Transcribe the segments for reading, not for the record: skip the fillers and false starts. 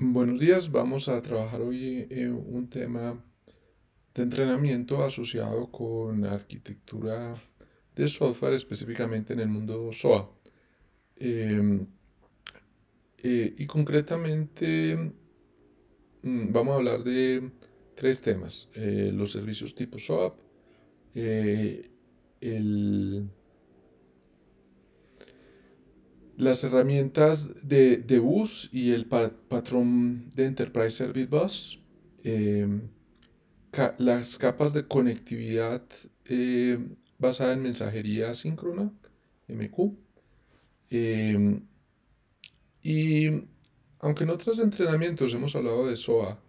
Buenos días, vamos a trabajar hoy un tema de entrenamiento asociado con arquitectura de software, específicamente en el mundo SOA. Em, y concretamente vamos a hablar de tres temas: los servicios tipo SOAP, eh, el- las herramientas de bus y el patrón de Enterprise Service Bus. em, las capas de conectividad basada en mensajería asíncrona, MQ. eh, y aunque en otros entrenamientos hemos hablado de SOA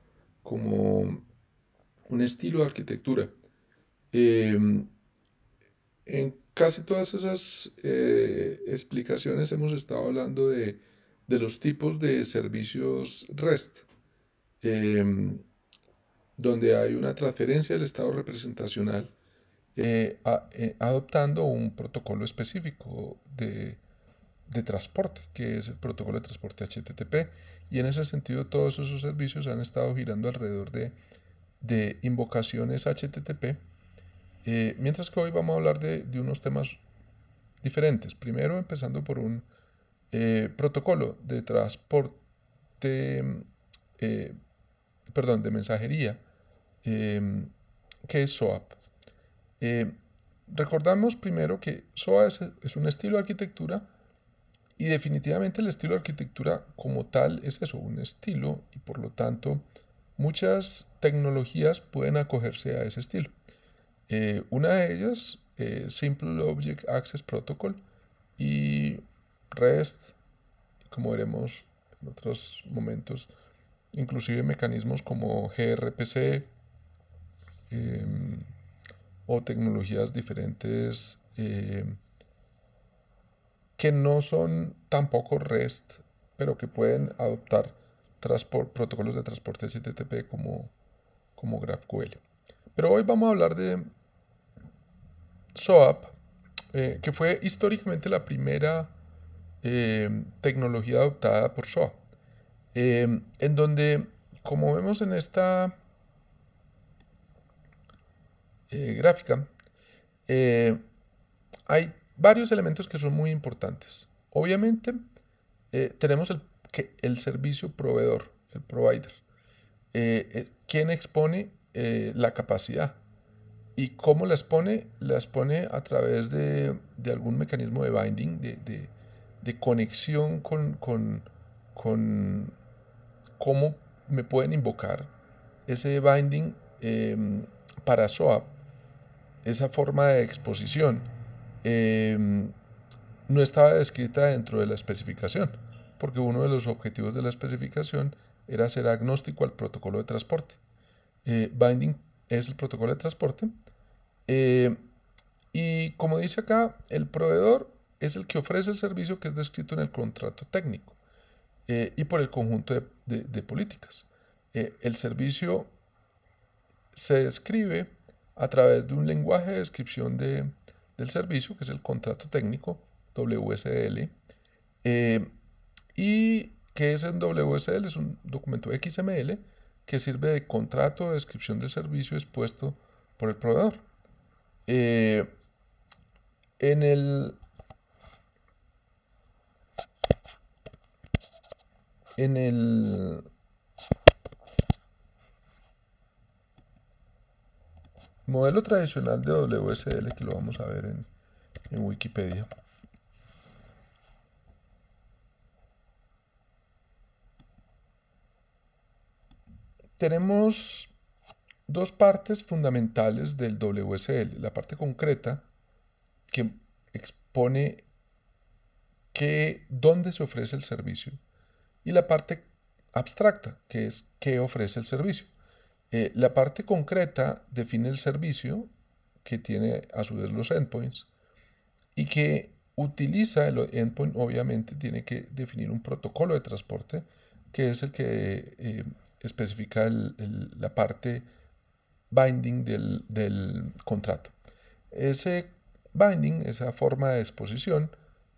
como un estilo de arquitectura, eh, en casi todas esas explicaciones hemos estado hablando de los tipos de servicios REST, eh, donde hay una transferencia del estado representacional adoptando un protocolo específico de transporte, que es el protocolo de transporte HTTP. Y en ese sentido, todos esos servicios han estado girando alrededor de invocaciones HTTP, mientras que hoy vamos a hablar de unos temas diferentes. Primero, empezando por un protocolo de transporte, eh, perdón, de mensajería, eh, que es SOAP. Eh, Recordamos primero que SOA es un estilo de arquitectura, y definitivamente el estilo de arquitectura como tal es eso, un estilo, y por lo tanto muchas tecnologías pueden acogerse a ese estilo. Una de ellas, Simple Object Access Protocol, y REST, como veremos en otros momentos, inclusive mecanismos como gRPC, eh, o tecnologías diferentes que no son tampoco REST, pero que pueden adoptar protocolos de transporte HTTP como GraphQL. Pero hoy vamos a hablar de SOAP, que fue históricamente la primera tecnología adoptada por SOA, en donde, como vemos en esta gráfica, eh, hay varios elementos que son muy importantes. Obviamente, tenemos el servicio proveedor, el provider, quien expone la capacidad. ¿Y cómo las pone? Las pone a través de algún mecanismo de binding, de conexión con cómo me pueden invocar ese binding para SOAP, esa forma de exposición. eh, no estaba descrita dentro de la especificación, porque uno de los objetivos de la especificación era ser agnóstico al protocolo de transporte. Binding es el protocolo de transporte. eh, y como dice acá, el proveedor es el que ofrece el servicio que es descrito en el contrato técnico, y por el conjunto de políticas. El servicio se describe a través de un lenguaje de descripción del servicio, que es el contrato técnico, WSDL, eh, y que es en WSL, es un documento XML que sirve de contrato de descripción del servicio expuesto por el proveedor. Eh, en el, en el modelo tradicional de WSL, que lo vamos a ver en Wikipedia, tenemos dos partes fundamentales del WSL. La parte concreta, que expone dónde se ofrece el servicio, y la parte abstracta, que es qué ofrece el servicio. La parte concreta define el servicio, que tiene a su vez los endpoints, y que utiliza el endpoint, obviamente tiene que definir un protocolo de transporte, que es el que especifica la parte binding del contrato. Ese binding, esa forma de exposición,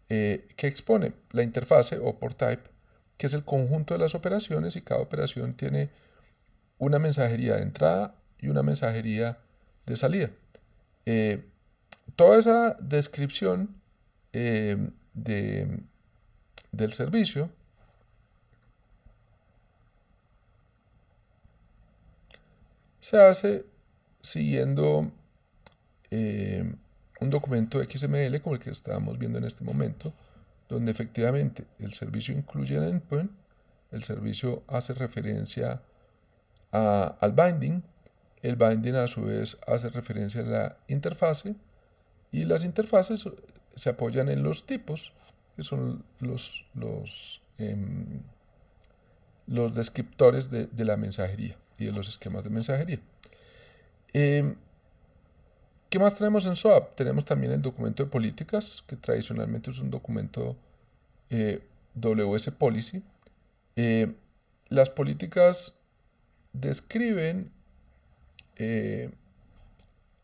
que expone la interfase o port type, que es el conjunto de las operaciones, y cada operación tiene una mensajería de entrada y una mensajería de salida. Eh, Toda esa descripción de, del servicio se hace siguiendo eh, un documento XML como el que estábamos viendo en este momento, donde efectivamente el servicio incluye el endpoint, el servicio hace referencia al binding, el binding a su vez hace referencia a la interfase, y las interfaces se apoyan en los tipos, que son los descriptores de la mensajería y de los esquemas de mensajería. ¿Qué más tenemos en SOAP? Tenemos también el documento de políticas, que tradicionalmente es un documento WS Policy. Las políticas describen en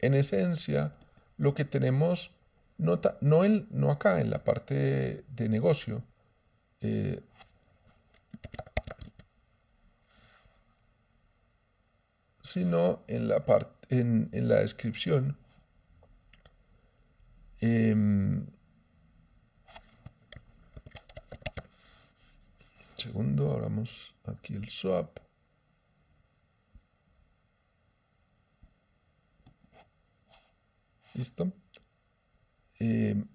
esencia lo que tenemos, no acá en la parte de negocio, sino en la, en la descripción. Segundo, abramos aquí el SOAP. ¿Listo? En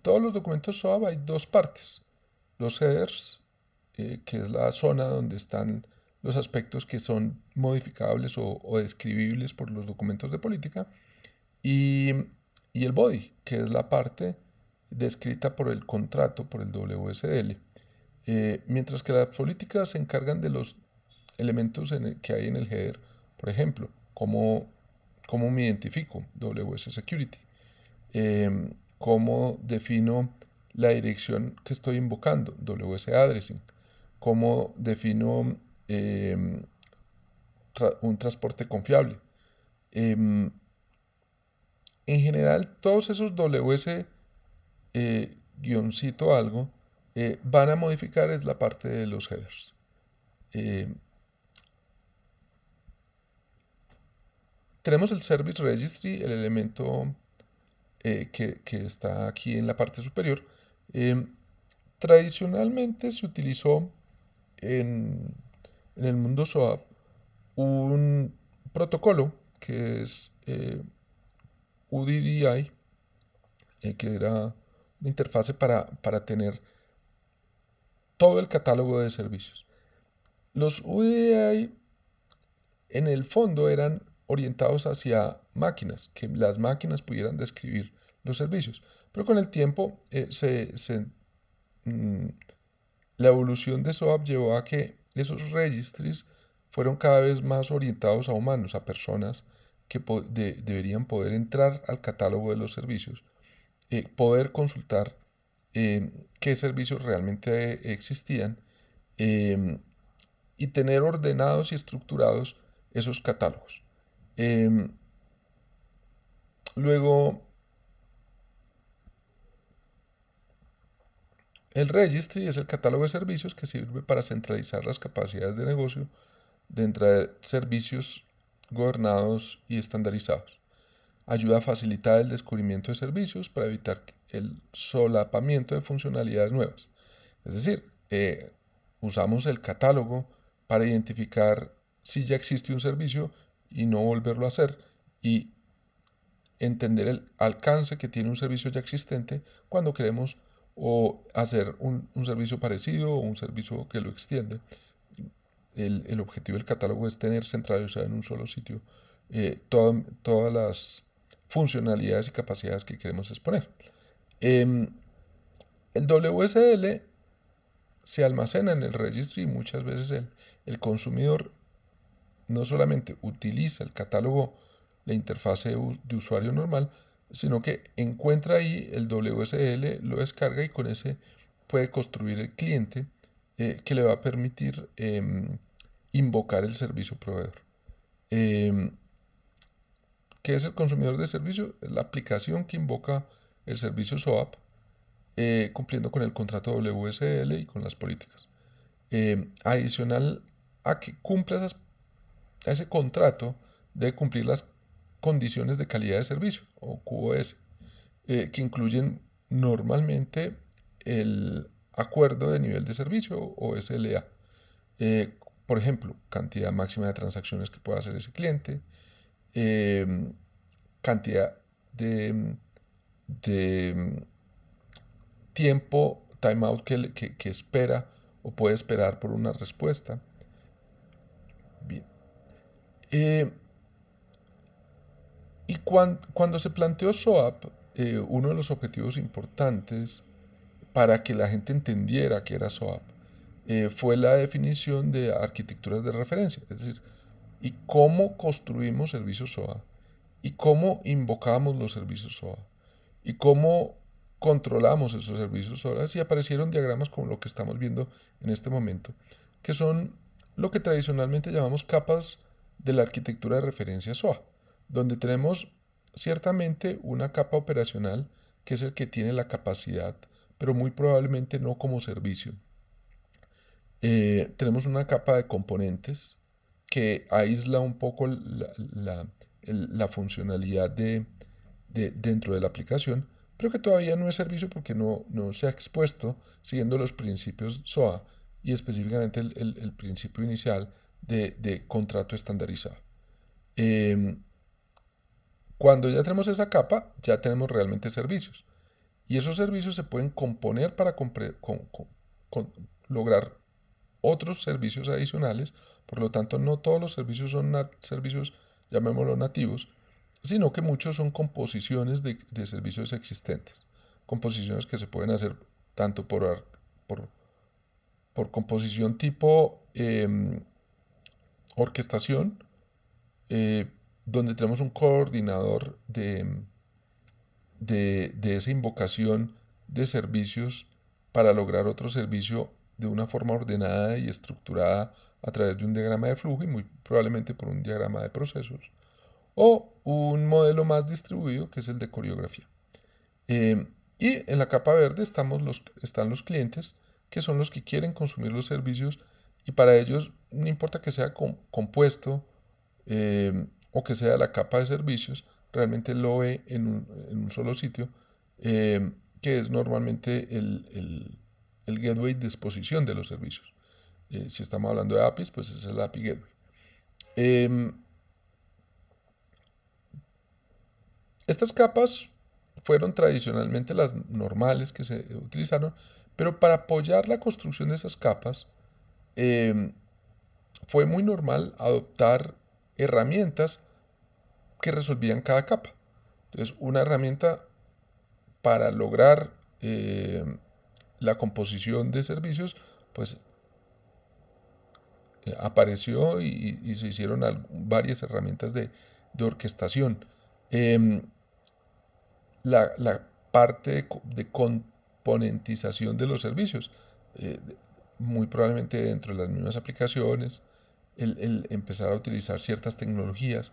todos los documentos SOAP hay dos partes. Los headers, que es la zona donde están los aspectos que son modificables o describibles por los documentos de política, y el body, que es la parte descrita por el contrato, por el WSDL. Mientras que las políticas se encargan de los elementos que hay en el header, por ejemplo, cómo me identifico, WS Security, cómo defino la dirección que estoy invocando, WS Addressing, cómo defino un transporte confiable. En general, todos esos WS guioncito algo van a modificar es la parte de los headers. Tenemos el Service Registry, el elemento que está aquí en la parte superior. Tradicionalmente se utilizó en el mundo SOAP un protocolo que es UDDI, que era una interfase para tener todo el catálogo de servicios. Los UDDI en el fondo eran orientados hacia máquinas, que las máquinas pudieran describir los servicios. Pero con el tiempo la evolución de SOAP llevó a que esos registries fueron cada vez más orientados a humanos, a personas que deberían poder entrar al catálogo de los servicios, poder consultar qué servicios realmente existían, y tener ordenados y estructurados esos catálogos. Luego, el registry es el catálogo de servicios que sirve para centralizar las capacidades de negocio dentro de servicios gobernados y estandarizados. Ayuda a facilitar el descubrimiento de servicios para evitar el solapamiento de funcionalidades nuevas. Es decir, usamos el catálogo para identificar si ya existe un servicio y no volverlo a hacer, y entender el alcance que tiene un servicio ya existente cuando queremos o hacer un servicio parecido o un servicio que lo extiende. El objetivo del catálogo es tener centralizado en un solo sitio todas las funcionalidades y capacidades que queremos exponer. El WSL se almacena en el registry, y muchas veces el consumidor no solamente utiliza el catálogo, la interfase de usuario normal, sino que encuentra ahí el WSL, lo descarga y con ese puede construir el cliente que le va a permitir invocar el servicio proveedor. ¿Qué es el consumidor de servicio? Es la aplicación que invoca el servicio SOAP. cumpliendo con el contrato WSL y con las políticas. Adicional a que cumpla a ese contrato, debe cumplir las condiciones de calidad de servicio, o QoS, que incluyen normalmente el acuerdo de nivel de servicio, o SLA. Eh, por ejemplo, cantidad máxima de transacciones que pueda hacer ese cliente, cantidad de tiempo, timeout que espera o puede esperar por una respuesta. Bien. Y cuando se planteó SOAP, uno de los objetivos importantes para que la gente entendiera qué era SOAP fue la definición de arquitecturas de referencia, es decir, y cómo construimos servicios SOA, y cómo invocamos los servicios SOA, y cómo controlamos esos servicios SOA, y aparecieron diagramas como lo que estamos viendo en este momento, que son lo que tradicionalmente llamamos capas de la arquitectura de referencia SOA, donde tenemos ciertamente una capa operacional que es el que tiene la capacidad, pero muy probablemente no como servicio. Tenemos una capa de componentes que aísla un poco la funcionalidad dentro de la aplicación, pero que todavía no es servicio porque no se ha expuesto siguiendo los principios SOA y específicamente el principio inicial de contrato estandarizado. Cuando ya tenemos esa capa, ya tenemos realmente servicios. Y esos servicios se pueden componer para lograr otros servicios adicionales. Por lo tanto, no todos los servicios son servicios, llamémoslo nativos, sino que muchos son composiciones de servicios existentes. Composiciones que se pueden hacer tanto por, por composición tipo orquestación, donde tenemos un coordinador de esa invocación de servicios para lograr otro servicio de una forma ordenada y estructurada a través de un diagrama de flujo y muy probablemente por un diagrama de procesos, o un modelo más distribuido que es el de coreografía. Y en la capa verde están los clientes, que son los que quieren consumir los servicios, y para ellos no importa que sea compuesto o que sea la capa de servicios, realmente lo ve en un solo sitio, que es normalmente el gateway de exposición de los servicios. Si estamos hablando de APIs, pues es el API Gateway. Estas capas fueron tradicionalmente las normales que se utilizaron, pero para apoyar la construcción de esas capas, fue muy normal adoptar herramientas que resolvían cada capa. Entonces, una herramienta para lograr la composición de servicios, pues apareció y se hicieron varias herramientas de orquestación. La parte de componentización de los servicios, muy probablemente dentro de las mismas aplicaciones, el empezar a utilizar ciertas tecnologías,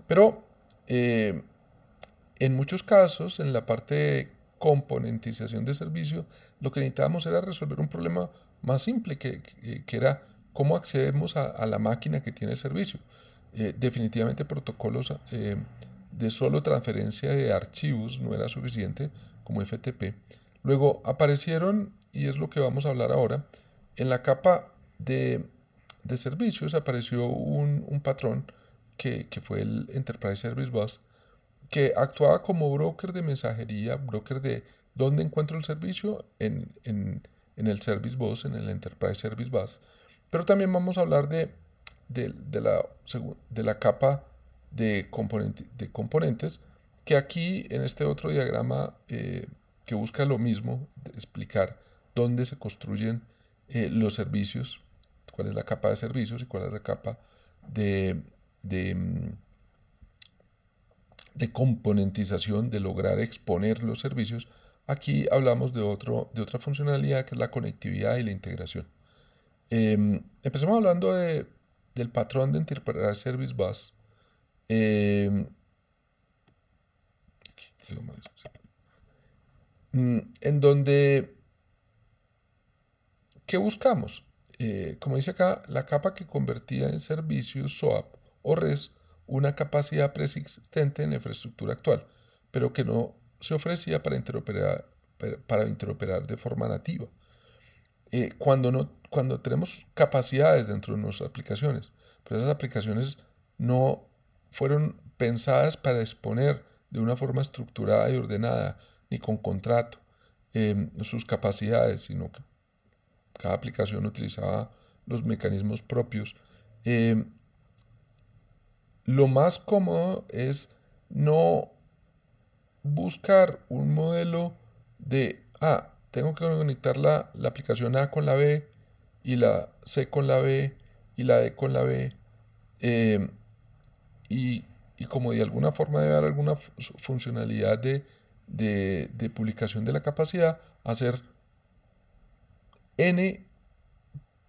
pero en muchos casos, en la parte de componentización de servicio, lo que necesitábamos era resolver un problema más simple, que era cómo accedemos a la máquina que tiene el servicio. Definitivamente protocolos de solo transferencia de archivos no era suficiente, como FTP. Luego aparecieron, y es lo que vamos a hablar ahora, en la capa de servicios apareció un patrón que fue el Enterprise Service Bus, que actuaba como broker de mensajería, broker de dónde encuentro el servicio en el Service Bus, en el Enterprise Service Bus. Pero también vamos a hablar de la capa de componentes, que aquí en este otro diagrama que busca lo mismo, explicar dónde se construyen los servicios, cuál es la capa de servicios y cuál es la capa de, de, de componentización, de lograr exponer los servicios. Aquí hablamos de otra funcionalidad que es la conectividad y la integración. Empecemos hablando del patrón de Enterprise Service Bus. en donde, ¿qué buscamos? Como dice acá, la capa que convertía en servicio SOAP o REST una capacidad preexistente en la infraestructura actual, pero que no se ofrecía para interoperar de forma nativa. Cuando tenemos capacidades dentro de nuestras aplicaciones, pero esas aplicaciones no fueron pensadas para exponer de una forma estructurada y ordenada, ni con contrato, sus capacidades, sino que cada aplicación utilizaba los mecanismos propios. Eh, lo más cómodo es no buscar un modelo de, tengo que conectar la aplicación A con la B y la C con la B y la D con la B, eh, y, y como de alguna forma debe haber alguna funcionalidad de publicación de la capacidad, hacer N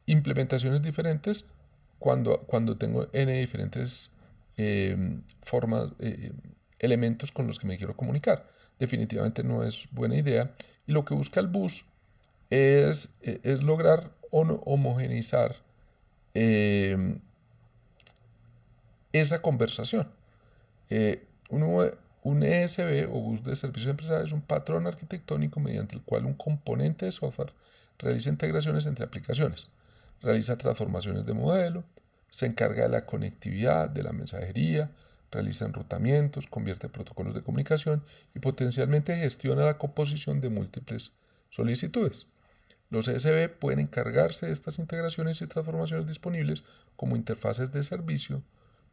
implementaciones diferentes cuando tengo N diferentes formas, elementos con los que me quiero comunicar. Definitivamente no es buena idea. Y lo que busca el bus es lograr homogeneizar eh, esa conversación. Un ESB o bus de servicios empresariales es un patrón arquitectónico mediante el cual un componente de software realiza integraciones entre aplicaciones, realiza transformaciones de modelo, se encarga de la conectividad, de la mensajería, realiza enrutamientos, convierte protocolos de comunicación y potencialmente gestiona la composición de múltiples solicitudes. Los ESB pueden encargarse de estas integraciones y transformaciones disponibles como interfaces de servicio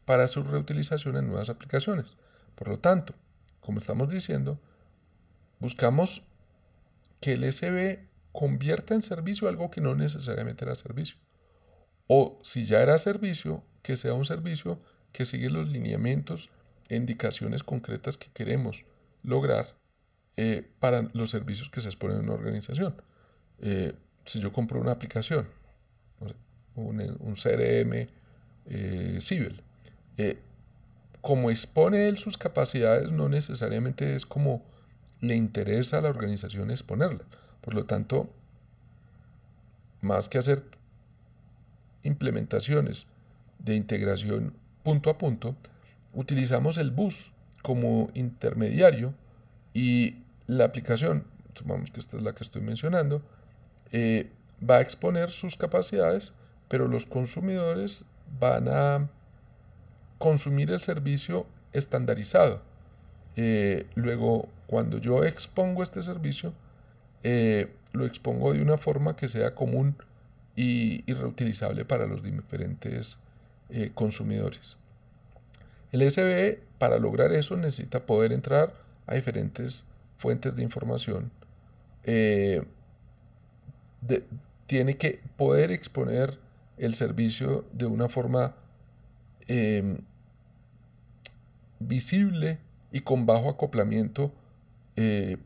para su reutilización en nuevas aplicaciones. Por lo tanto, como estamos diciendo, buscamos que el ESB convierta en servicio algo que no necesariamente era servicio. O si ya era servicio, que sea un servicio que sigue los lineamientos e indicaciones concretas que queremos lograr para los servicios que se exponen en una organización. Si yo compro una aplicación, un CRM Civil, como expone él sus capacidades, no necesariamente es como le interesa a la organización exponerla. Por lo tanto, más que hacer implementaciones de integración punto a punto, utilizamos el bus como intermediario y la aplicación, supongamos que esta es la que estoy mencionando, va a exponer sus capacidades, pero los consumidores van a consumir el servicio estandarizado. Luego, cuando yo expongo este servicio, lo expongo de una forma que sea común y reutilizable para los diferentes consumidores. El SBE, para lograr eso, necesita poder entrar a diferentes fuentes de información. Eh, Tiene que poder exponer el servicio de una forma eh, visible y con bajo acoplamiento eh,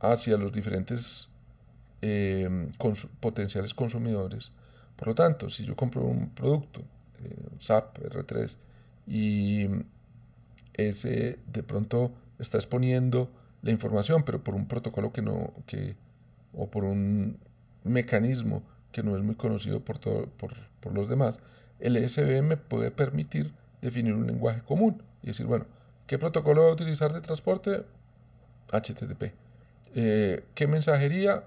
hacia los diferentes potenciales consumidores. Por lo tanto, si yo compro un producto, SAP R3, y ese de pronto está exponiendo la información, pero por un protocolo o por un mecanismo que no es muy conocido por los demás, el ESB me puede permitir definir un lenguaje común y decir, bueno, ¿qué protocolo voy a utilizar de transporte? HTTP. ¿Qué mensajería?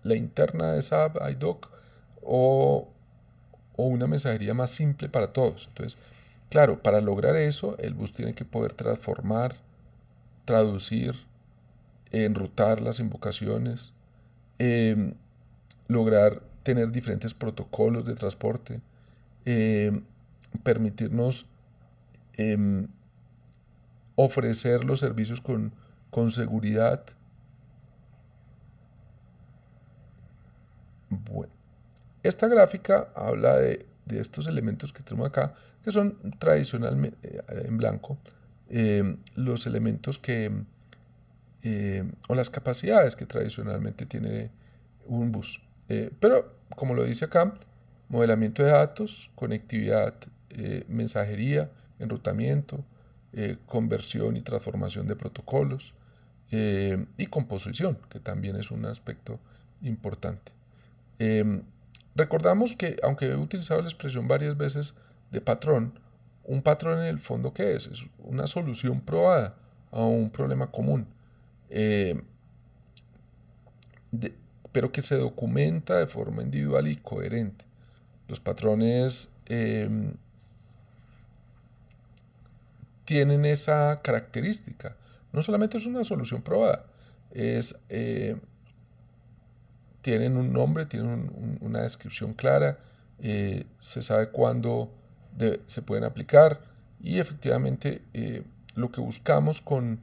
La interna de SAP, IDOC, o, o una mensajería más simple para todos. Entonces, claro, para lograr eso, el bus tiene que poder transformar, traducir, enrutar las invocaciones, eh, lograr tener diferentes protocolos de transporte, eh, permitirnos eh, ofrecer los servicios con seguridad. Bueno, esta gráfica habla de estos elementos que tenemos acá, que son tradicionalmente en blanco, los elementos o las capacidades que tradicionalmente tiene un bus. Pero, como lo dice acá, modelamiento de datos, conectividad, mensajería, enrutamiento, conversión y transformación de protocolos, y composición, que también es un aspecto importante. Recordamos que, aunque he utilizado la expresión varias veces de patrón, un patrón en el fondo, ¿qué es? Es una solución probada a un problema común, eh, de- pero que se documenta de forma individual y coherente. Los patrones tienen esa característica. No solamente es una solución probada, es, tienen un nombre, tienen una descripción clara, se sabe cuándo se pueden aplicar y efectivamente lo que buscamos con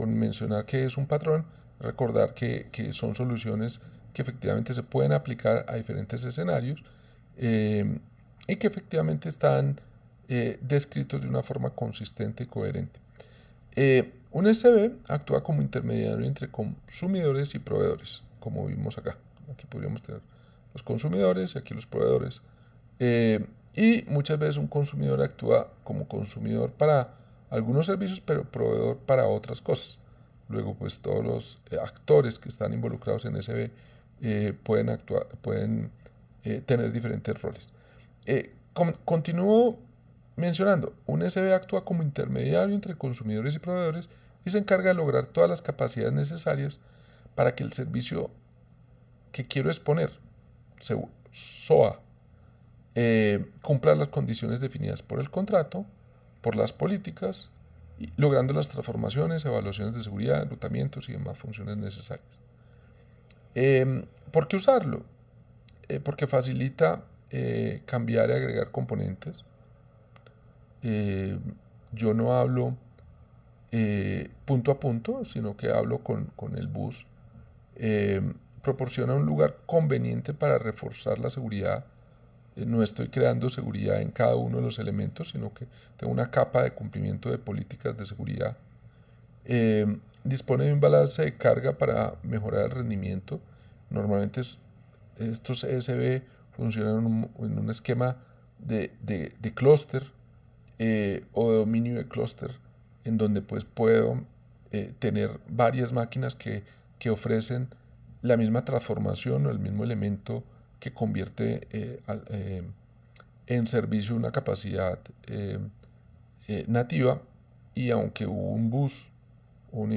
mencionar que es un patrón, recordar que son soluciones que efectivamente se pueden aplicar a diferentes escenarios eh, y que efectivamente están descritos de una forma consistente y coherente. Un SB actúa como intermediario entre consumidores y proveedores, como vimos acá. Aquí podríamos tener los consumidores y aquí los proveedores. Eh, y muchas veces un consumidor actúa como consumidor para algunos servicios, pero proveedor para otras cosas. Luego, pues todos los actores que están involucrados en SB pueden actuar, pueden tener diferentes roles. Continúo mencionando, un SB actúa como intermediario entre consumidores y proveedores y se encarga de lograr todas las capacidades necesarias para que el servicio que quiero exponer, SOA, cumpla las condiciones definidas por el contrato, por las políticas, y logrando las transformaciones, evaluaciones de seguridad, enrutamientos y demás funciones necesarias. ¿Por qué usarlo? Porque facilita cambiar y agregar componentes. Yo no hablo punto a punto, sino que hablo con el bus. Eh, Proporciona un lugar conveniente para reforzar la seguridad. No estoy creando seguridad en cada uno de los elementos, sino que tengo una capa de cumplimiento de políticas de seguridad. Dispone de un balance de carga para mejorar el rendimiento. Normalmente estos ESB funcionan en un esquema de clúster o de dominio de clúster, en donde pues puedo tener varias máquinas que ofrecen la misma transformación o el mismo elemento que convierte en servicio una capacidad nativa, y aunque un bus o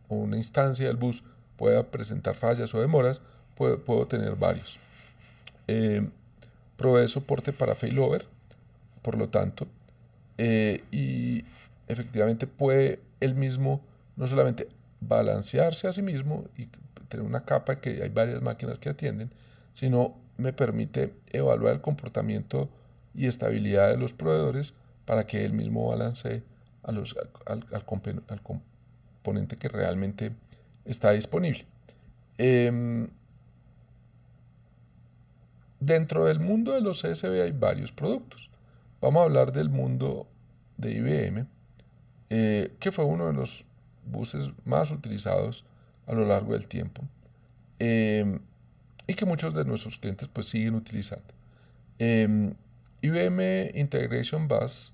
una instancia del bus pueda presentar fallas o demoras, puedo tener varios. Eh, Provee soporte para failover, por lo tanto, y efectivamente puede él mismo no solamente balancearse a sí mismo y tener una capa que hay varias máquinas que atienden, sino me permite evaluar el comportamiento y estabilidad de los proveedores para que él mismo balancee al componente que realmente está disponible. Dentro del mundo de los CSV hay varios productos. Vamos a hablar del mundo de IBM, que fue uno de los buses más utilizados a lo largo del tiempo y que muchos de nuestros clientes pues siguen utilizando. IBM Integration Bus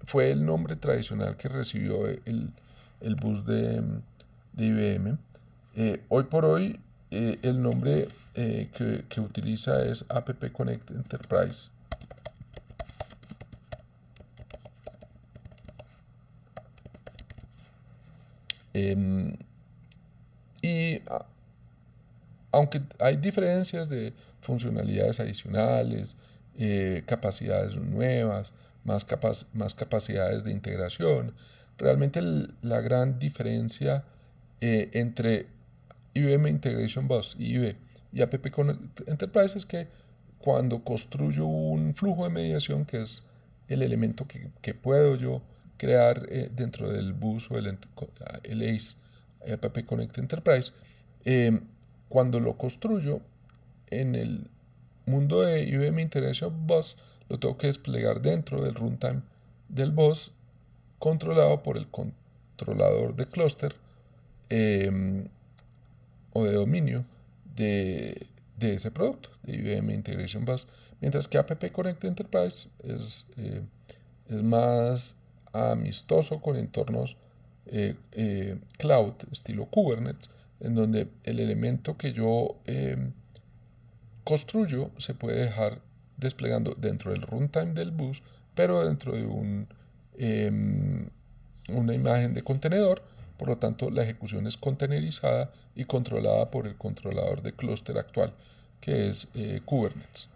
fue el nombre tradicional que recibió el bus de IBM. Hoy por hoy el nombre que utiliza es App Connect Enterprise. Em, y aunque hay diferencias de funcionalidades adicionales, capacidades nuevas, más capacidades de integración, realmente la gran diferencia entre IBM Integration Bus y IB y App Enterprise es que cuando construyo un flujo de mediación, que es el elemento que puedo yo crear dentro del bus o el ACE, App Connect Enterprise, eh, cuando lo construyo en el mundo de IBM Integration Bus, lo tengo que desplegar dentro del runtime del bus, controlado por el controlador de clúster o de dominio de ese producto, de IBM Integration Bus. Mientras que App Connect Enterprise es más amistoso con entornos cloud, estilo Kubernetes, en donde el elemento que yo construyo se puede dejar desplegando dentro del runtime del bus, pero dentro de una imagen de contenedor. Por lo tanto, la ejecución es contenerizada y controlada por el controlador de clúster actual, que es Kubernetes.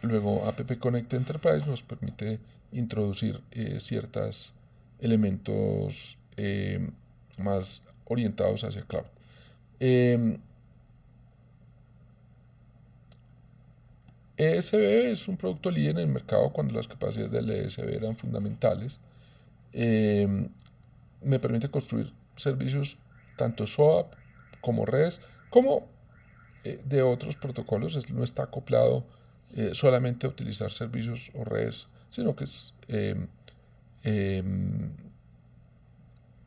Luego, App Connect Enterprise nos permite introducir ciertos elementos más orientados hacia cloud. ESB es un producto líder en el mercado cuando las capacidades del ESB eran fundamentales. Me permite construir servicios tanto SOAP como REST, como de otros protocolos. No está acoplado solamente a utilizar servicios o redes, sino que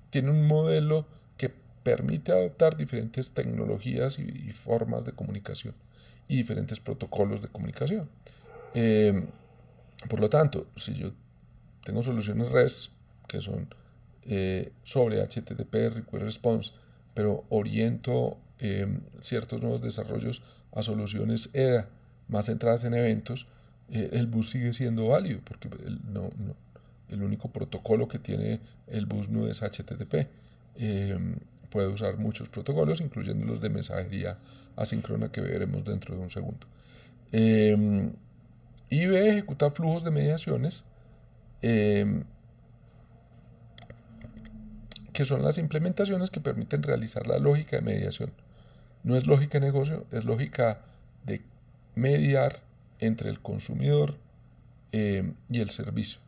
tiene un modelo que permite adaptar diferentes tecnologías y formas de comunicación y diferentes protocolos de comunicación. Por lo tanto, si yo tengo soluciones REST que son sobre HTTP, Request Response, pero oriento ciertos nuevos desarrollos a soluciones EDA más centradas en eventos, el bus sigue siendo válido porque el único protocolo que tiene el bus no es HTTP. Puede usar muchos protocolos, incluyendo los de mensajería asíncrona que veremos dentro de un segundo. IB ejecuta flujos de mediaciones que son las implementaciones que permiten realizar la lógica de mediación. No es lógica de negocio, es lógica de mediar entre el consumidor y el servicio.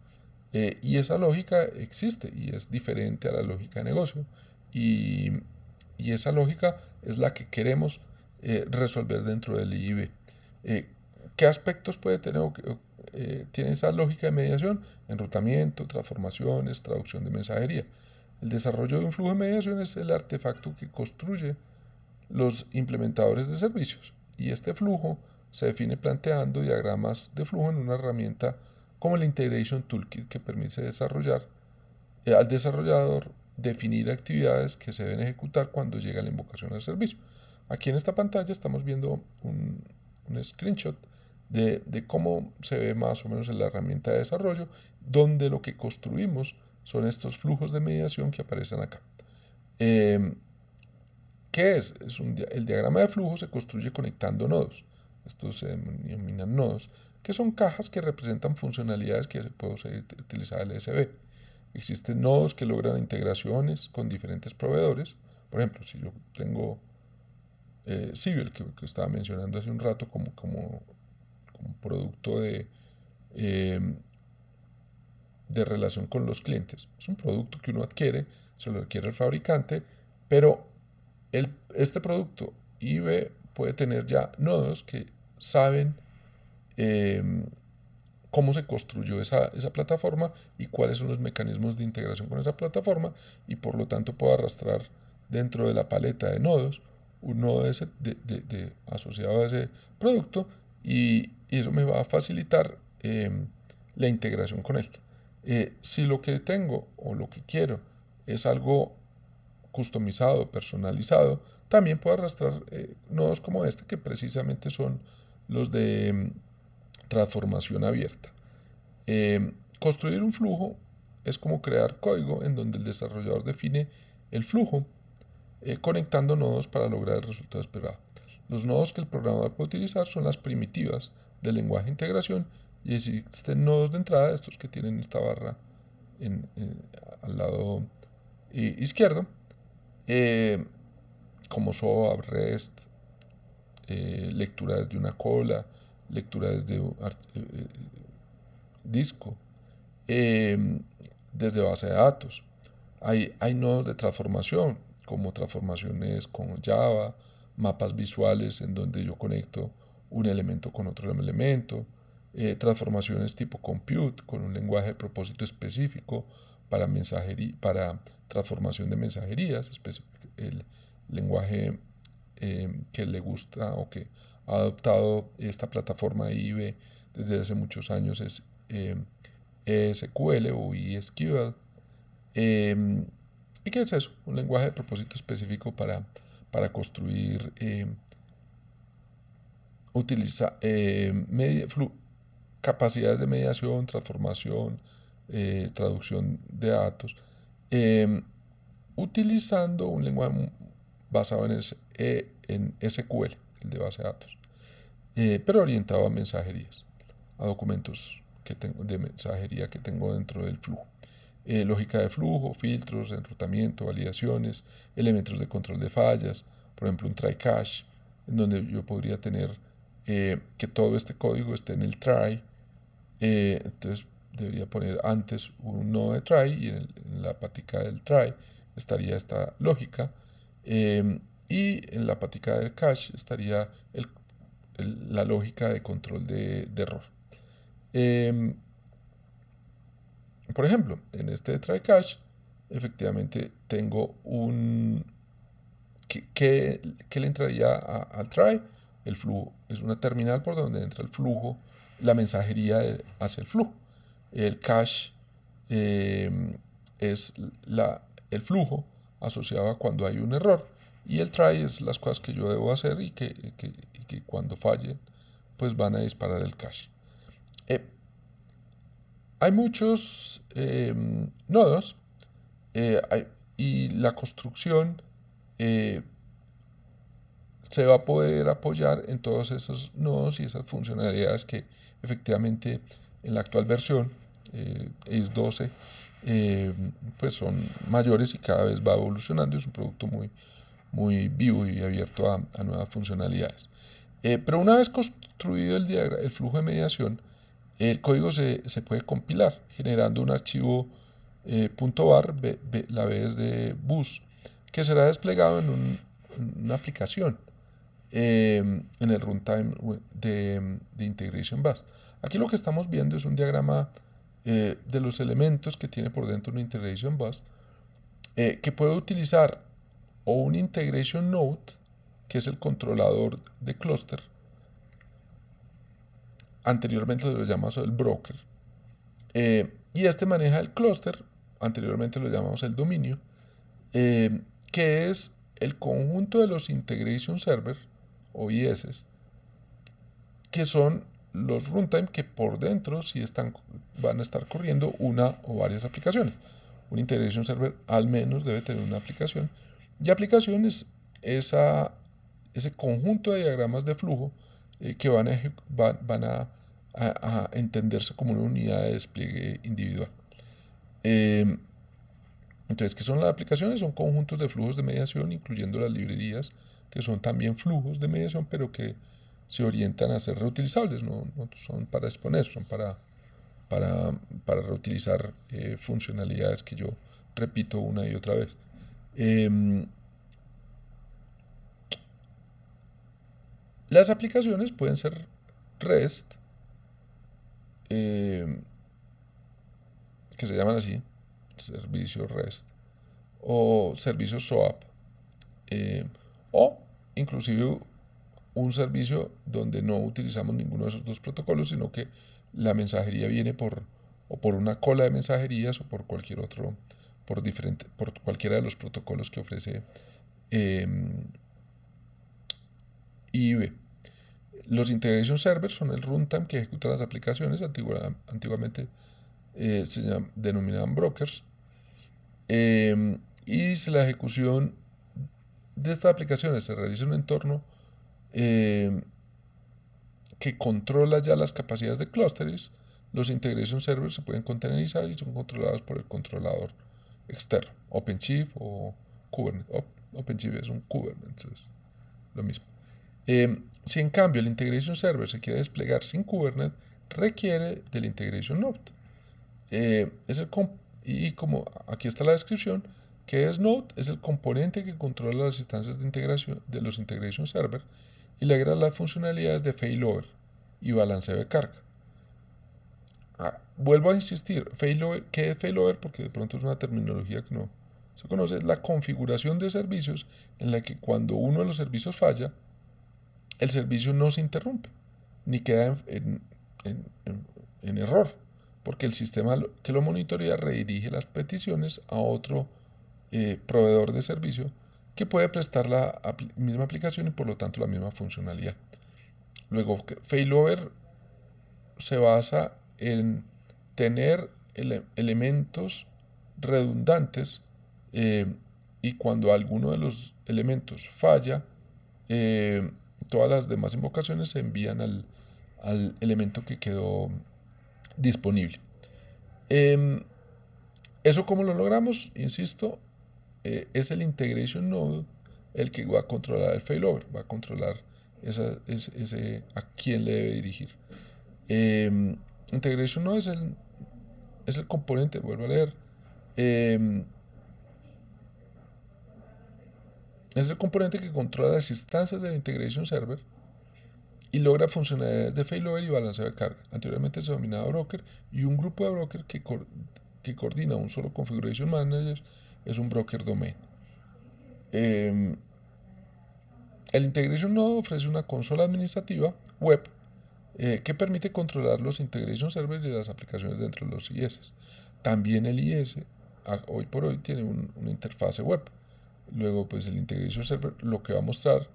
Y esa lógica existe y es diferente a la lógica de negocio. Y esa lógica es la que queremos resolver dentro del IIB. ¿Qué aspectos puede tener tiene esa lógica de mediación? Enrutamiento, transformaciones, traducción de mensajería. El desarrollo de un flujo de mediación es el artefacto que construye los implementadores de servicios. Y este flujo se define planteando diagramas de flujo en una herramienta como el Integration Toolkit, que permite al desarrollador definir actividades que se deben ejecutar cuando llega la invocación al servicio. Aquí en esta pantalla estamos viendo un screenshot de cómo se ve más o menos en la herramienta de desarrollo, donde lo que construimos son estos flujos de mediación que aparecen acá. ¿Qué es? El diagrama de flujo se construye conectando nodos. Estos se denominan nodos, que son cajas que representan funcionalidades que se puede utilizar el ESB. Existen nodos que logran integraciones con diferentes proveedores. Por ejemplo, si yo tengo Civil, que estaba mencionando hace un rato como producto de relación con los clientes. Es un producto que uno adquiere, se lo adquiere el fabricante, pero este producto IB puede tener ya nodos que saben cómo se construyó esa plataforma y cuáles son los mecanismos de integración con esa plataforma, y por lo tanto puedo arrastrar dentro de la paleta de nodos un nodo asociado a ese producto, y eso me va a facilitar la integración con él. Si lo que tengo o lo que quiero es algo customizado, personalizado, también puedo arrastrar nodos como este, que precisamente son los de transformación abierta. Construir un flujo es como crear código en donde el desarrollador define el flujo conectando nodos para lograr el resultado esperado. Los nodos que el programador puede utilizar son las primitivas del lenguaje de integración, y existen nodos de entrada, estos que tienen esta barra al lado izquierdo, como SOAP, REST, lectura desde una cola, lectura desde disco, desde base de datos. Hay nodos de transformación, como transformaciones con Java, mapas visuales en donde yo conecto un elemento con otro elemento, transformaciones tipo compute con un lenguaje de propósito específico para transformación de mensajerías, el lenguaje que le gusta o que ha adoptado esta plataforma IB desde hace muchos años es SQL o ESQL. ¿Y qué es eso? Un lenguaje de propósito específico para construir, capacidades de mediación, transformación, traducción de datos, eh, utilizando un lenguaje basado en SQL, el de base de datos, pero orientado a mensajerías, a documentos de mensajería que tengo dentro del flujo. Lógica de flujo, filtros, enrutamiento, validaciones, elementos de control de fallas, por ejemplo un try catch, en donde yo podría tener que todo este código esté en el try. Entonces debería poner antes un nodo de try y en la patica del try estaría esta lógica, y en la patica del catch estaría la lógica de control de error. Por ejemplo, en este try catch efectivamente tengo ¿qué le entraría al try? El flujo es una terminal por donde entra el flujo, la mensajería hacia el flujo. El cache es el flujo asociado a cuando hay un error, y el try es las cosas que yo debo hacer y que cuando fallen pues van a disparar el cache. Hay muchos nodos, y la construcción se va a poder apoyar en todos esos nodos y esas funcionalidades que efectivamente en la actual versión EIS 12 pues son mayores y cada vez va evolucionando. Es un producto muy vivo y abierto a nuevas funcionalidades. Pero una vez construido el flujo de mediación, el código se puede compilar generando un archivo .bar, la B es de bus, que será desplegado en una aplicación en el runtime de Integration Bus. Aquí lo que estamos viendo es un diagrama de los elementos que tiene por dentro una Integration Bus, que puede utilizar o un Integration Node, que es el controlador de clúster. Anteriormente lo llamamos el broker, y este maneja el clúster. Anteriormente lo llamamos el dominio, que es el conjunto de los Integration Server o IS, que son los runtime que por dentro sí van a estar corriendo una o varias aplicaciones. Un Integration Server al menos debe tener una aplicación, y aplicación es ese conjunto de diagramas de flujo que van a entenderse como una unidad de despliegue individual. Entonces, ¿qué son las aplicaciones? Son conjuntos de flujos de mediación, incluyendo las librerías, que son también flujos de mediación, pero que se orientan a ser reutilizables, no son para exponer, son para reutilizar funcionalidades que yo repito una y otra vez. Las aplicaciones pueden ser REST, que se llaman así, servicios REST, o servicios SOAP, o inclusive un servicio donde no utilizamos ninguno de esos dos protocolos, sino que la mensajería viene por una cola de mensajerías o por cualquier otro, por cualquiera de los protocolos que ofrece IIB. Los Integration Servers son el runtime que ejecuta las aplicaciones. Antiguamente se denominaban brokers. Y si la ejecución de estas aplicaciones se realiza en un entorno que controla ya las capacidades de clusters, los Integration Servers se pueden containerizar y son controlados por el controlador externo, OpenShift o Kubernetes. OpenShift es un Kubernetes, es lo mismo. Si en cambio el Integration Server se quiere desplegar sin Kubernetes, requiere del Integration Node. Y como aquí está la descripción, ¿qué es Node? Es el componente que controla las instancias de integración de los Integration Server y le agrega las funcionalidades de failover y balanceo de carga. Vuelvo a insistir, failover, ¿qué es failover? Porque de pronto es una terminología que no se conoce. Es la configuración de servicios en la que cuando uno de los servicios falla, el servicio no se interrumpe, ni queda en error, porque el sistema que lo monitorea redirige las peticiones a otro proveedor de servicio que puede prestar la misma aplicación y por lo tanto la misma funcionalidad. Luego, failover se basa en tener elementos redundantes, y cuando alguno de los elementos falla, todas las demás invocaciones se envían al elemento que quedó disponible. ¿Eso cómo lo logramos? Insisto, es el integration node el que va a controlar el failover, va a controlar a quién le debe dirigir. Integration node es el componente, vuelvo a leer, es el componente que controla las instancias del integration server y logra funcionalidades de failover y balanceo de carga. Anteriormente se denominaba broker, y un grupo de broker que coordina un solo configuration manager es un broker domain. El Integration Node ofrece una consola administrativa web que permite controlar los integration servers y las aplicaciones dentro de los IS. También el IS hoy por hoy tiene una interfase web. Luego, pues el integration server lo que va a mostrar,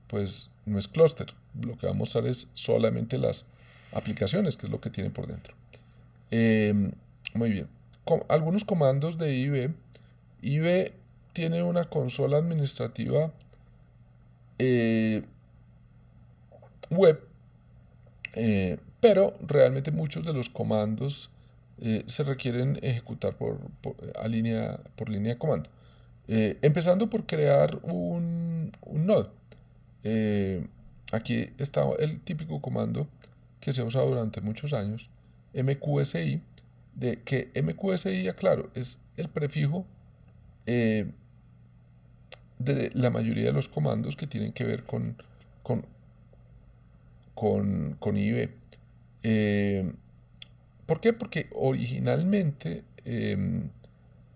pues no es cluster, lo que va a mostrar es solamente las aplicaciones, que es lo que tiene por dentro. Muy bien. Algunos comandos de IB. IB tiene una consola administrativa web, pero realmente muchos de los comandos se requieren ejecutar por línea de comando. Empezando por crear un nodo. Aquí está el típico comando que se ha usado durante muchos años, mqsi, de que mqsi, aclaro, es el prefijo de la mayoría de los comandos que tienen que ver con IB. ¿Por qué? Porque originalmente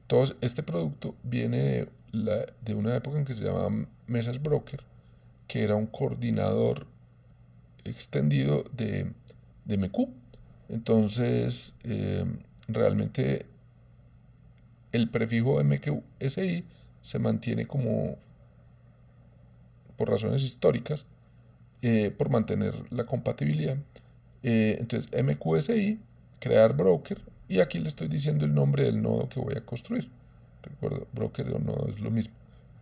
todo este producto viene de una época en que se llamaba Message Broker, que era un coordinador extendido de MQ. Entonces, realmente el prefijo MQSI se mantiene como, por razones históricas, por mantener la compatibilidad. Entonces, MQSI, crear broker, y aquí le estoy diciendo el nombre del nodo que voy a construir. Recuerdo, broker o nodo es lo mismo,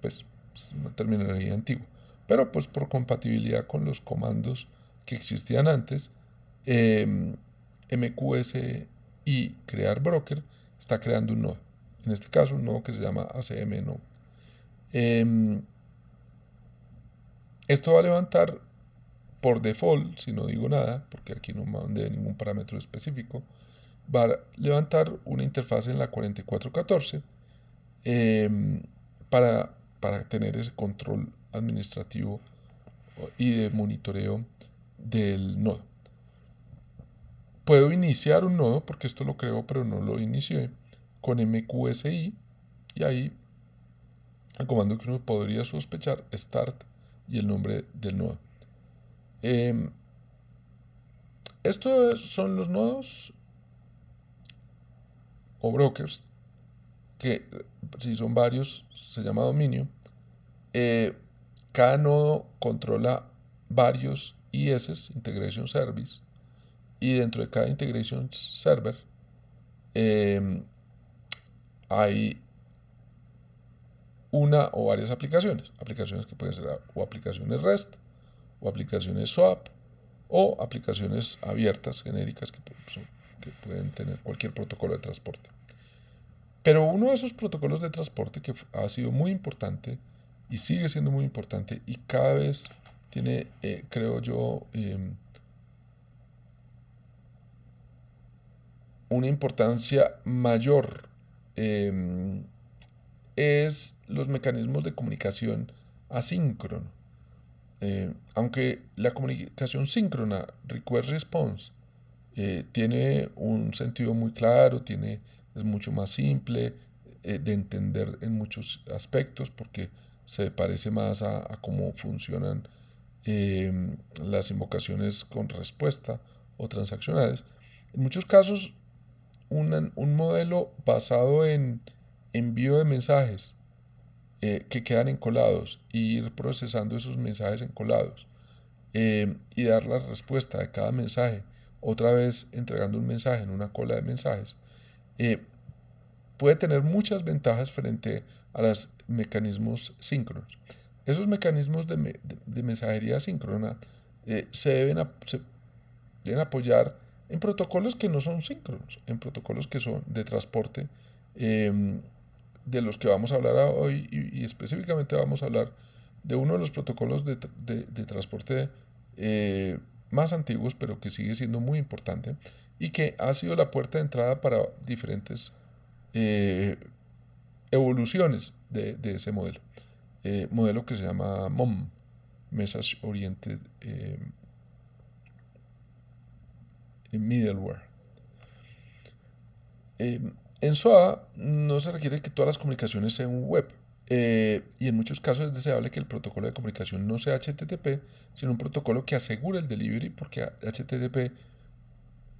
pues es una terminología antigua. Pero pues por compatibilidad con los comandos que existían antes, MQSI crear broker está creando un nodo. En este caso, un nodo que se llama ACM node. Esto va a levantar por default, si no digo nada, porque aquí no mandé ningún parámetro específico, va a levantar una interfaz en la 4414 para tener ese control administrativo y de monitoreo del nodo. Puedo iniciar un nodo, porque esto lo creo pero no lo inicié, con mqsi, y ahí el comando que uno podría sospechar, start y el nombre del nodo. Estos son los nodos o brokers, que si son varios se llama dominio. Cada nodo controla varios IS, Integration Service, y dentro de cada Integration Server hay una o varias aplicaciones que pueden ser o aplicaciones REST, o aplicaciones SOAP, o aplicaciones abiertas, genéricas, que pueden tener cualquier protocolo de transporte. Pero uno de esos protocolos de transporte que ha sido muy importante y sigue siendo muy importante, y cada vez tiene, creo yo, una importancia mayor, es los mecanismos de comunicación asíncrono. Aunque la comunicación síncrona, request response, tiene un sentido muy claro, es mucho más simple de entender en muchos aspectos, porque se parece más a cómo funcionan las invocaciones con respuesta o transaccionales. En muchos casos, un modelo basado en envío de mensajes que quedan encolados y ir procesando esos mensajes encolados y dar la respuesta de cada mensaje, otra vez entregando un mensaje en una cola de mensajes, eh, puede tener muchas ventajas frente a los mecanismos síncronos. Esos mecanismos de mensajería síncrona se deben apoyar en protocolos que no son síncronos, en protocolos que son de transporte, eh, de los que vamos a hablar hoy, y específicamente vamos a hablar de uno de los protocolos de transporte más antiguos, pero que sigue siendo muy importante y que ha sido la puerta de entrada para diferentes eh, evoluciones de ese modelo. Modelo que se llama MOM, Message Oriented Middleware. En SOA no se requiere que todas las comunicaciones sean web, y en muchos casos es deseable que el protocolo de comunicación no sea HTTP, sino un protocolo que asegure el delivery, porque HTTP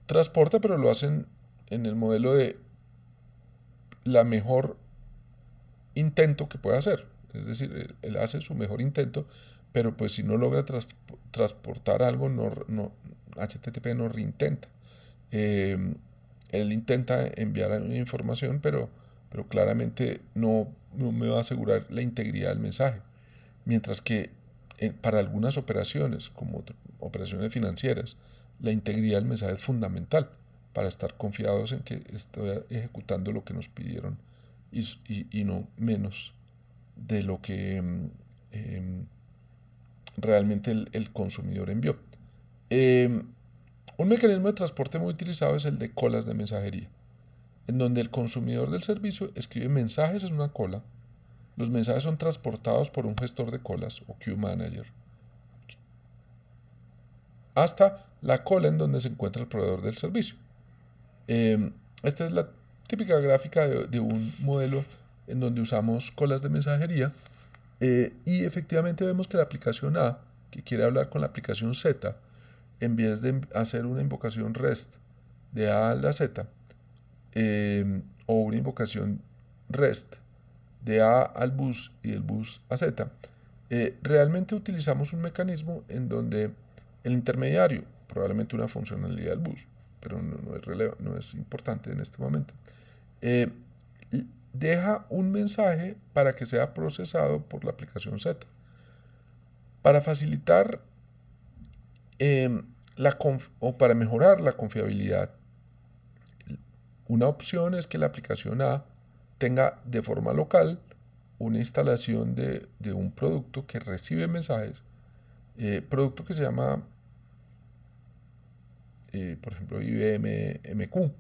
transporta, pero lo hacen en el modelo de la mejor intento que puede hacer. Es decir, él hace su mejor intento, pero pues si no logra transportar algo, HTTP no reintenta. Eh, Él intenta enviar una información, pero claramente no me va a asegurar la integridad del mensaje. Mientras que para algunas operaciones, como operaciones financieras, la integridad del mensaje es fundamental para estar confiados en que estoy ejecutando lo que nos pidieron y no menos de lo que realmente el consumidor envió. Un mecanismo de transporte muy utilizado es el de colas de mensajería, en donde el consumidor del servicio escribe mensajes en una cola. Los mensajes son transportados por un gestor de colas o queue manager hasta la cola en donde se encuentra el proveedor del servicio. Esta es la típica gráfica de un modelo en donde usamos colas de mensajería, y efectivamente vemos que la aplicación A, que quiere hablar con la aplicación Z, en vez de hacer una invocación REST de A a la Z, o una invocación REST de A al bus y del bus a Z, realmente utilizamos un mecanismo en donde el intermediario, probablemente una funcionalidad del bus, pero no es importante en este momento, eh, deja un mensaje para que sea procesado por la aplicación Z. Para facilitar o para mejorar la confiabilidad, una opción es que la aplicación A tenga de forma local una instalación de un producto que recibe mensajes, producto que se llama, por ejemplo, IBM MQ,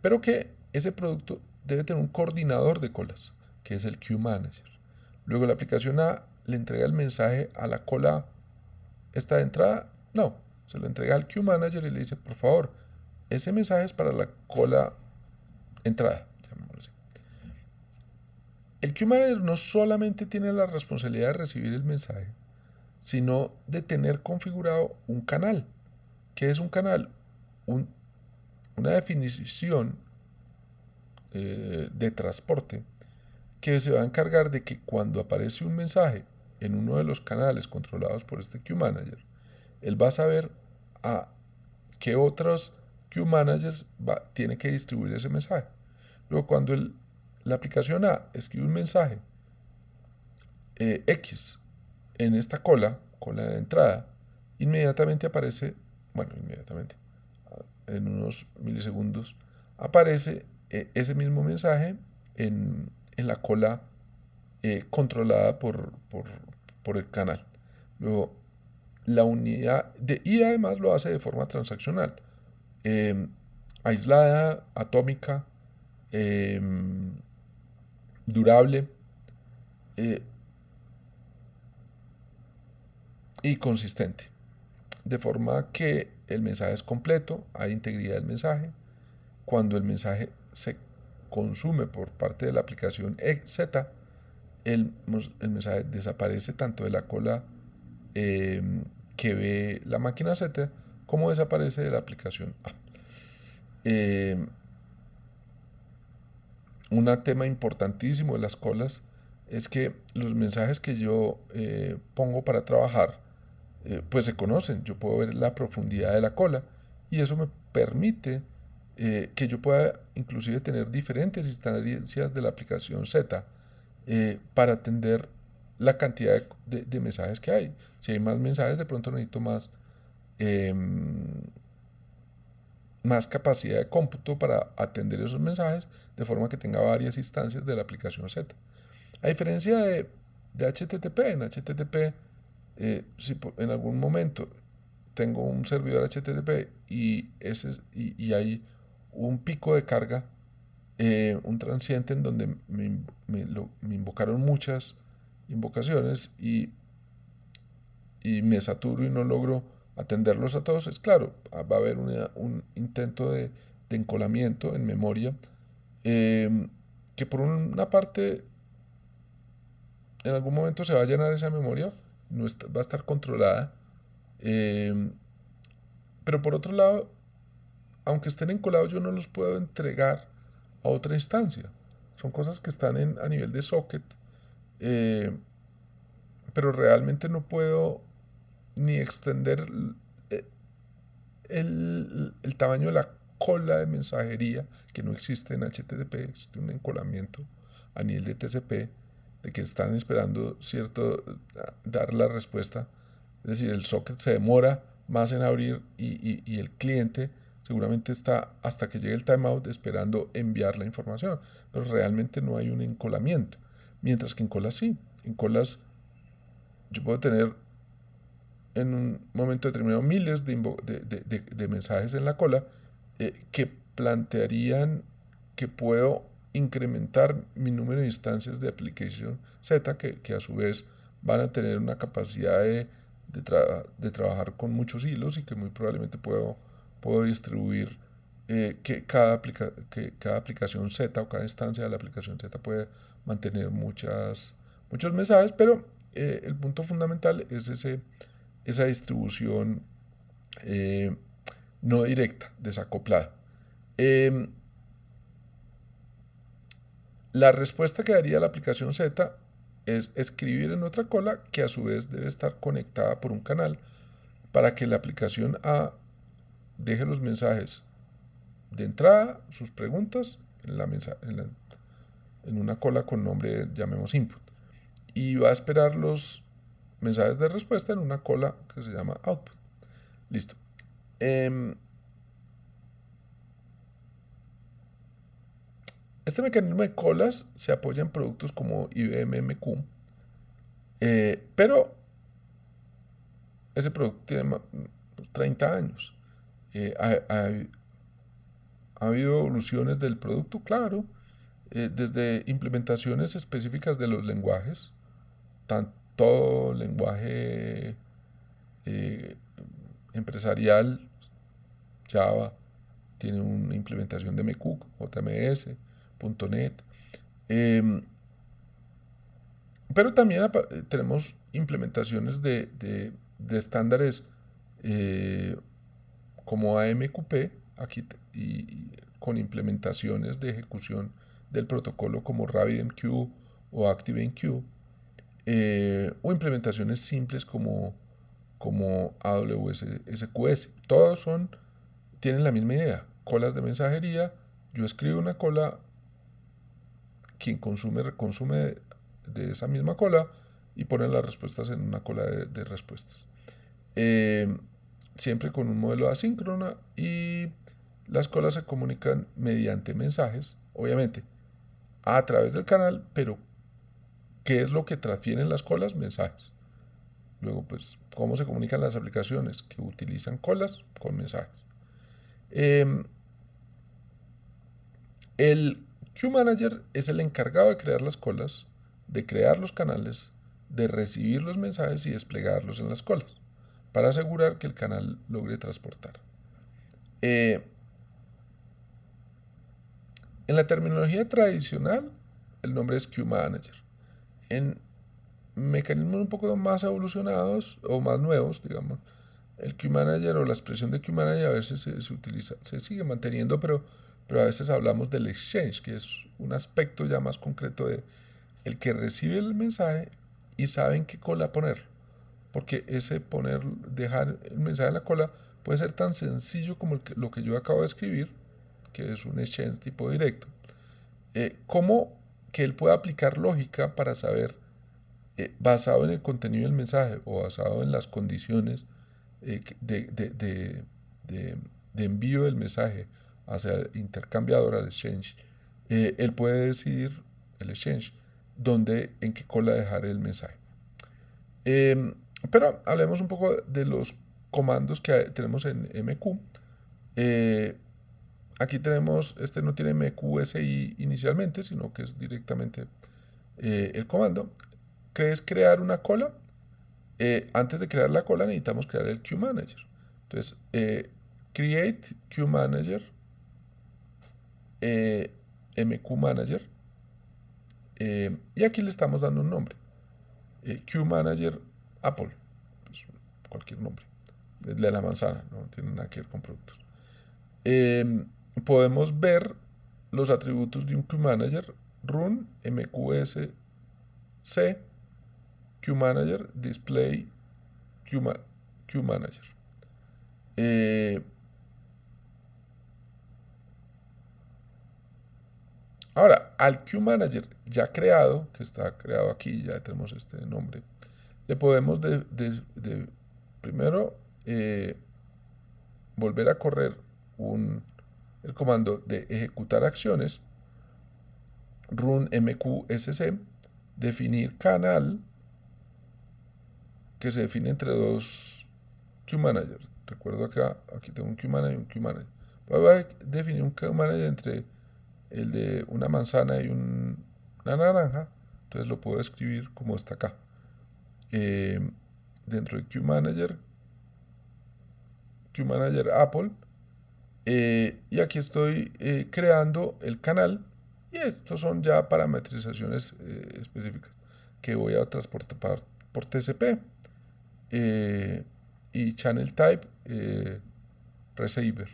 pero que ese producto debe tener un coordinador de colas, que es el Queue Manager. Luego la aplicación A le entrega el mensaje a la cola esta de entrada, no, se lo entrega al Queue Manager y le dice, por favor, ese mensaje es para la cola entrada, llamémoslo así. El Queue Manager no solamente tiene la responsabilidad de recibir el mensaje, sino de tener configurado un canal. ¿Qué es un canal? Una definición de transporte que se va a encargar de que cuando aparece un mensaje en uno de los canales controlados por este Queue Manager, él va a saber a qué otros Queue Managers tiene que distribuir ese mensaje. Luego, cuando la aplicación A escribe un mensaje X en esta cola de entrada, inmediatamente aparece, en unos milisegundos, aparece ese mismo mensaje en la cola controlada por el canal. Luego, la unidad y además lo hace de forma transaccional, aislada, atómica, durable, y consistente, de forma que el mensaje es completo, hay integridad del mensaje. Cuando el mensaje se consume por parte de la aplicación Z, el mensaje desaparece tanto de la cola que ve la máquina Z como desaparece de la aplicación A. un tema importantísimo de las colas es que los mensajes que yo pongo para trabajar, pues se conocen. Yo puedo ver la profundidad de la cola y eso me permite que yo pueda inclusive tener diferentes instancias de la aplicación Z para atender la cantidad de mensajes que hay. Si hay más mensajes, de pronto necesito más capacidad de cómputo para atender esos mensajes, de forma que tenga varias instancias de la aplicación Z. A diferencia de HTTP, en HTTP, si en algún momento tengo un servidor HTTP y hay un pico de carga, un transiente en donde me invocaron muchas invocaciones y me saturo y no logro atenderlos a todos, es claro, va a haber un intento de encolamiento en memoria, que por una parte en algún momento se va a llenar esa memoria, va a estar controlada, pero por otro lado, aunque estén encolados, yo no los puedo entregar a otra instancia. Son cosas que están a nivel de socket, pero realmente no puedo ni extender el tamaño de la cola de mensajería, que no existe en HTTP, existe un encolamiento a nivel de TCP, de que están esperando dar la respuesta. Es decir, el socket se demora más en abrir y el cliente seguramente está hasta que llegue el timeout esperando enviar la información, pero realmente no hay un encolamiento. Mientras que en colas sí, en colas yo puedo tener en un momento determinado miles de mensajes en la cola que plantearían que puedo incrementar mi número de instancias de aplicación Z, que a su vez van a tener una capacidad de trabajar con muchos hilos y que muy probablemente puedo distribuir que cada aplicación Z o cada instancia de la aplicación Z puede mantener muchos mensajes, pero el punto fundamental es esa distribución no directa, desacoplada. La respuesta que daría la aplicación Z es escribir en otra cola que a su vez debe estar conectada por un canal para que la aplicación A deje los mensajes de entrada, sus preguntas, en una cola con nombre, llamemos input, y va a esperar los mensajes de respuesta en una cola que se llama output. Listo. Este mecanismo de colas se apoya en productos como IBM MQ, pero ese producto tiene 30 años. Ha habido evoluciones del producto, claro, desde implementaciones específicas de los lenguajes, tanto lenguaje empresarial, Java, tiene una implementación de MQ, JMS, .NET, pero también tenemos implementaciones de estándares como AMQP, aquí, y con implementaciones de ejecución del protocolo como RabbitMQ o ActiveMQ, o implementaciones simples como AWS SQS. Todos tienen la misma idea, colas de mensajería. Yo escribo una cola, quien consume de esa misma cola y pone las respuestas en una cola de respuestas. Siempre con un modelo asíncrono, y las colas se comunican mediante mensajes, obviamente, a través del canal, pero ¿qué es lo que transfieren las colas? Mensajes. Luego, pues, ¿cómo se comunican las aplicaciones que utilizan colas? Con mensajes. El Queue Manager es el encargado de crear las colas, de crear los canales, de recibir los mensajes y desplegarlos en las colas, para asegurar que el canal logre transportar. En la terminología tradicional, el nombre es Queue Manager. En mecanismos un poco más evolucionados o más nuevos, digamos, el Queue Manager o la expresión de Queue Manager a veces se sigue manteniendo, pero pero a veces hablamos del exchange, que es un aspecto ya más concreto de el que recibe el mensaje y sabe en qué cola ponerlo. Porque ese dejar el mensaje en la cola puede ser tan sencillo como lo que yo acabo de escribir, que es un exchange tipo directo, como que él pueda aplicar lógica para saber, basado en el contenido del mensaje o basado en las condiciones de envío del mensaje hacia el intercambiador, al exchange, él puede decidir, el exchange, en qué cola dejar el mensaje. Pero hablemos un poco de los comandos que tenemos en MQ. Aquí tenemos, este no tiene MQSI inicialmente, sino que es directamente el comando. ¿Qué es crear una cola? Antes de crear la cola necesitamos crear el Queue Manager. Entonces, create Queue Manager, MQ Manager, y aquí le estamos dando un nombre. Queue Manager Apple, pues, cualquier nombre, de la manzana, no tiene nada que ver con productos. Podemos ver los atributos de un Queue Manager: run, mqsc, Queue Manager, display, Queue Manager. Ahora, al Queue Manager ya creado, que está creado aquí, ya tenemos este nombre, le podemos primero volver a correr el comando de ejecutar acciones, run mqsc, definir canal, que se define entre dos Queue Manager. Recuerdo acá, aquí tengo un Queue Manager y un Queue Manager. Voy a definir un Queue Manager entre el de una manzana y una naranja. Entonces lo puedo escribir como está acá. Dentro de Queue Manager Apple. Y aquí estoy creando el canal. Y estos son ya parametrizaciones específicas que voy a transportar por TCP. Y channel type receiver.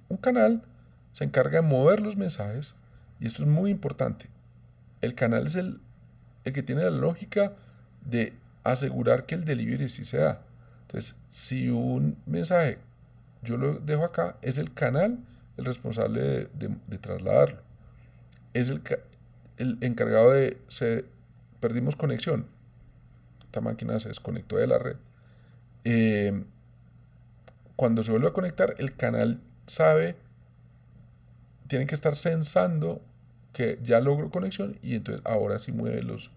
Un canal se encarga de mover los mensajes, y esto es muy importante. El canal es el que tiene la lógica de asegurar que el delivery sí se da. Entonces, si un mensaje yo lo dejo acá, es el canal el responsable de trasladarlo. Es el encargado de, perdimos conexión, esta máquina se desconectó de la red. Cuando se vuelve a conectar, el canal tiene que estar sensando que ya logró conexión, y entonces ahora sí mueve los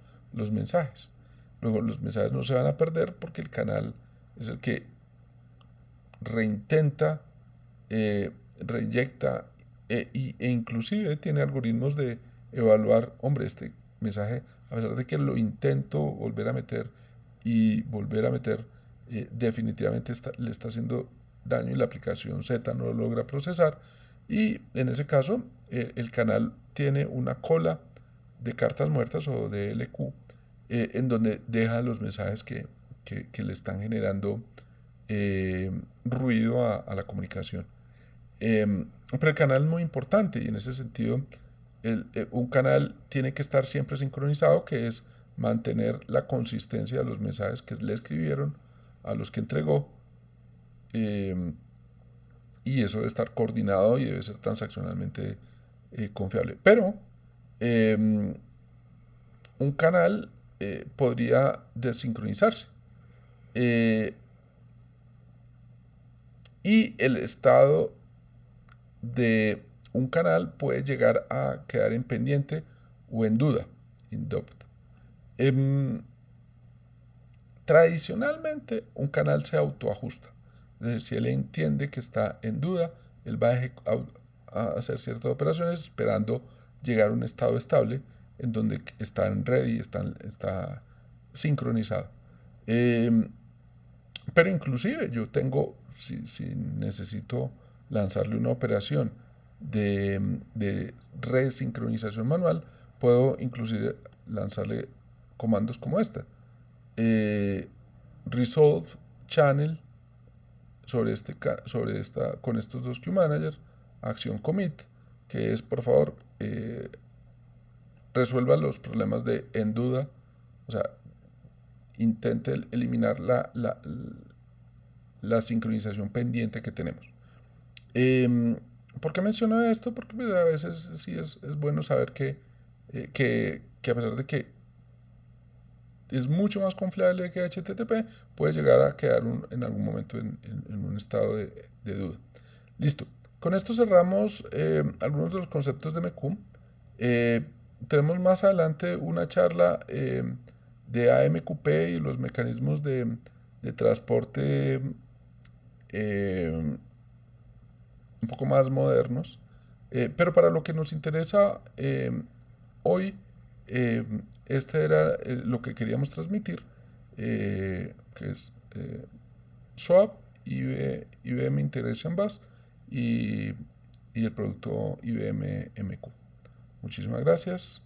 mensajes. Luego los mensajes no se van a perder porque el canal es el que reintenta, reyecta, e inclusive tiene algoritmos de evaluar, hombre, este mensaje, a pesar de que lo intento volver a meter y volver a meter, definitivamente le está haciendo daño y la aplicación Z no lo logra procesar, y en ese caso el canal tiene una cola de cartas muertas o de LQ, en donde deja los mensajes que le están generando ruido a la comunicación. Pero el canal es muy importante, y en ese sentido un canal tiene que estar siempre sincronizado, que es mantener la consistencia de los mensajes que le escribieron a los que entregó, y eso debe estar coordinado y debe ser transaccionalmente confiable. Pero un canal podría desincronizarse, y el estado de un canal puede llegar a quedar en pendiente o en duda, in doubt. Tradicionalmente un canal se autoajusta, es decir, si él entiende que está en duda, él va a hacer ciertas operaciones esperando llegar a un estado estable en donde está en ready, está sincronizado. Pero inclusive yo tengo, si necesito lanzarle una operación de resincronización manual, puedo inclusive lanzarle comandos como esta: resolve channel con estos dos Queue Managers, acción commit, que es, por favor, resuelva los problemas de en duda, o sea, intente eliminar la sincronización pendiente que tenemos. ¿Por qué menciono esto? Porque pues, a veces sí es bueno saber que a pesar de que es mucho más confiable que HTTP, puede llegar a quedar en algún momento en un estado de duda. Listo. Con esto cerramos algunos de los conceptos de MQ. Tenemos más adelante una charla de AMQP y los mecanismos de transporte un poco más modernos. Pero para lo que nos interesa hoy, este era lo que queríamos transmitir, que es SOAP, IBM Integration Bus y el producto IBM MQ. Muchísimas gracias.